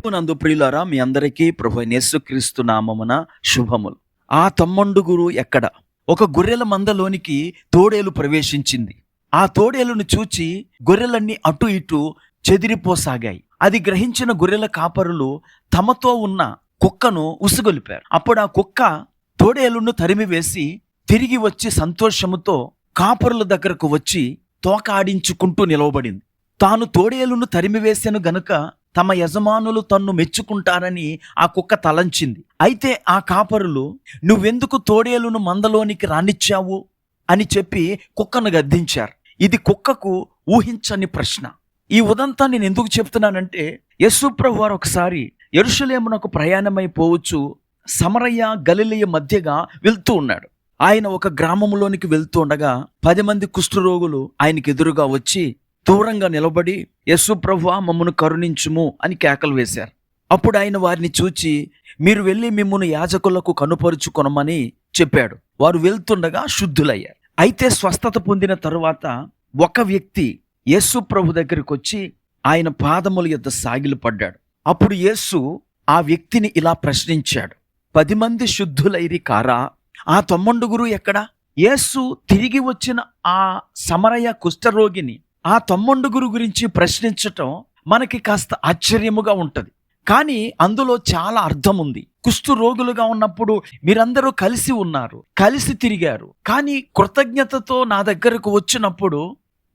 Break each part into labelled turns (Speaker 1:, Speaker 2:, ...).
Speaker 1: ప్రభునందు ప్రియులారా, మీ అందరికీ ప్రభు యేసుక్రీస్తు నామమున శుభములు. ఆ తమ్మండుగురు ఎక్కడ? ఒక గొర్రెల మందలోనికి తోడేలు ప్రవేశించింది. ఆ తోడేలును చూచి గొర్రెలన్నీ అటు ఇటు చెదిరిపోసాగాయి. అది గ్రహించిన గొర్రెల కాపరులు తమతో ఉన్న కుక్కను ఉసుగొలిపారు. అప్పుడు ఆ కుక్క తోడేలును తరిమివేసి తిరిగి వచ్చి సంతోషముతో కాపరుల దగ్గరకు వచ్చి తోక ఆడించుకుంటూ నిలవబడింది. తాను తోడేలును తరిమివేసెను గనుక తమ యజమానులు తన్ను మెచ్చుకుంటారని ఆ కుక్క తలంచింది. అయితే ఆ కాపరులు, నువ్వెందుకు తోడేలును మందలోనికి రానిచ్చావు అని చెప్పి కుక్కను గద్దించారు. ఇది కుక్కకు ఊహించని ప్రశ్న. ఈ ఉదంతా నేను ఎందుకు చెప్తున్నానంటే, యేసు ప్రభు వారు ఒకసారి యెరూషలేమునకు ప్రయాణమైపోవచ్చు సమరయ గలిలయ మధ్యగా వెళ్తూ ఉన్నాడు. ఆయన ఒక గ్రామంలోనికి వెళ్తూ ఉండగా 10 మంది కుష్ఠరోగులు ఆయనకి ఎదురుగా వచ్చి దూరంగా నిలబడి, యేసు ప్రభువా మమ్మను కరుణించుము అని కేకలు వేశారు. అప్పుడు ఆయన వారిని చూచి, మీరు వెళ్ళి మిమ్మును యాజకులకు కనుపరుచుకొనమని చెప్పాడు. వారు వెళ్తుండగా శుద్ధులయ్యారు. అయితే స్వస్థత పొందిన తరువాత ఒక వ్యక్తి యేసు ప్రభు దగ్గరికి వచ్చి ఆయన పాదముల యొద్ద సాగిలపడ్డాడు. అప్పుడు యేసు ఆ వ్యక్తిని ఇలా ప్రశ్నించాడు, 10 మంది శుద్ధులైరి కారా? ఆ 90 ఎక్కడా? యేసు తిరిగి వచ్చిన ఆ సమరయ కుష్ఠరోగిని ఆ 90 గురించి ప్రశ్నించటం మనకి కాస్త ఆశ్చర్యముగా ఉంటది. కానీ అందులో చాలా అర్థం ఉంది. కుష్ఠు రోగులుగా ఉన్నప్పుడు మీరందరూ కలిసి ఉన్నారు, కలిసి తిరిగారు. కానీ కృతజ్ఞతతో నా దగ్గరకు వచ్చినప్పుడు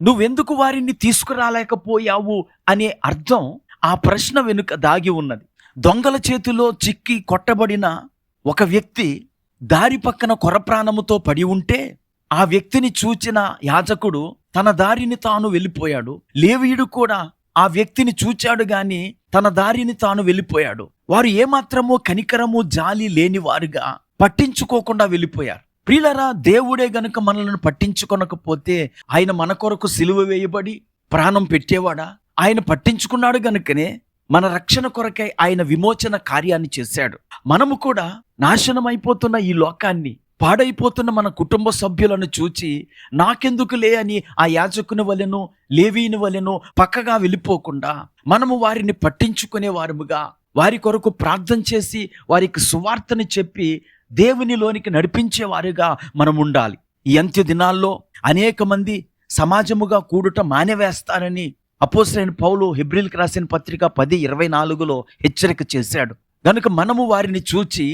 Speaker 1: నువ్వెందుకు వారిని తీసుకురాలేకపోయావు అనే అర్థం ఆ ప్రశ్న వెనుక దాగి ఉన్నది. దొంగల చేతిలో చిక్కి కొట్టబడిన ఒక వ్యక్తి దారి పక్కన కొరప్రాణముతో పడి ఉంటే ఆ వ్యక్తిని చూచిన యాజకుడు తన దారిని తాను వెళ్ళిపోయాడు. లేవీయుడు కూడా ఆ వ్యక్తిని చూచాడు గాని తన దారిని తాను వెళ్ళిపోయాడు. వారు ఏమాత్రమూ కనికరము జాలి లేని వారుగా పట్టించుకోకుండా వెళ్ళిపోయారు. ప్రియులారా, దేవుడే గనుక మనల్ని పట్టించుకొనకపోతే ఆయన మన కొరకు సిలువ వేయబడి ప్రాణం పెట్టేవాడా? ఆయన పట్టించుకున్నాడు గనుకనే మన రక్షణ కొరకై ఆయన విమోచన కార్యాన్ని చేశాడు. మనము కూడా నాశనమైపోతున్న ఈ లోకాన్ని, పాడైపోతున్న మన కుటుంబ సభ్యులను చూచి నాకెందుకులే అని ఆ యాజకుని వలెను లేవీని వలెను పక్కగా వెళ్ళిపోకుండా మనము వారిని పట్టించుకునే వారముగా, వారి కొరకు ప్రార్థన చేసి వారికి సువార్తని చెప్పి దేవునిలోనికి నడిపించేవారుగా మనం ఉండాలి. ఈ అంత్య దినాల్లో అనేక మంది సమాజముగా మానేవేస్తారని అపోస్తలుడైన పౌలు హెబ్రీయులకు రాసిన పత్రిక 10:24 హెచ్చరిక చేశాడు. గనుక మనము వారిని చూచి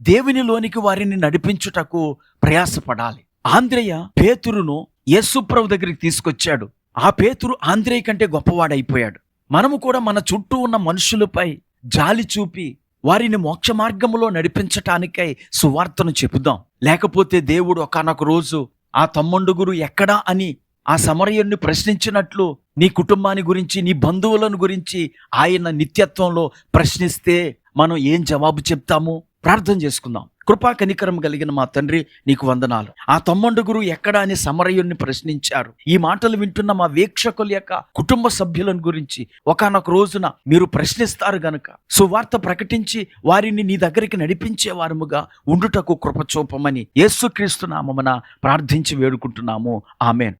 Speaker 1: దేవునిలోనికి వారిని నడిపించుటకు ప్రయాసపడాలి. ఆంద్రేయ పేతురును యేసు ప్రభు దగ్గరికి తీసుకొచ్చాడు. ఆ పేతురు ఆంద్రేయ కంటే గొప్పవాడైపోయాడు. మనము కూడా మన చుట్టూ ఉన్న మనుషులపై జాలి చూపి వారిని మోక్ష మార్గములో నడిపించటానికై సువార్తను చెబుదాం. లేకపోతే దేవుడు ఒకానొక రోజు ఆ 90 ఎక్కడా అని ఆ సమరయుణ్ణి ప్రశ్నించినట్లు నీ కుటుంబాన్ని గురించి, నీ బంధువులను గురించి ఆయన నిత్యత్వంలో ప్రశ్నిస్తే మనం ఏం జవాబు చెప్తాము? ప్రార్థన చేసుకుందాం. కృపా కనికరం కలిగిన మా తండ్రి, నీకు వందనాలు. ఆ 90 ఎక్కడా అని సమరయుణ్ణి ప్రశ్నించారు. ఈ మాటలు వింటున్న మా వీక్షకుల యొక్క కుటుంబ సభ్యులను గురించి ఒకానొక రోజున మీరు ప్రశ్నిస్తారు గనుక సువార్త ప్రకటించి వారిని నీ దగ్గరికి నడిపించే వారముగా ఉండుటకు కృప చూపమని యేసుక్రీస్తు నామమున ప్రార్థించి వేడుకుంటున్నాము. ఆమేన్.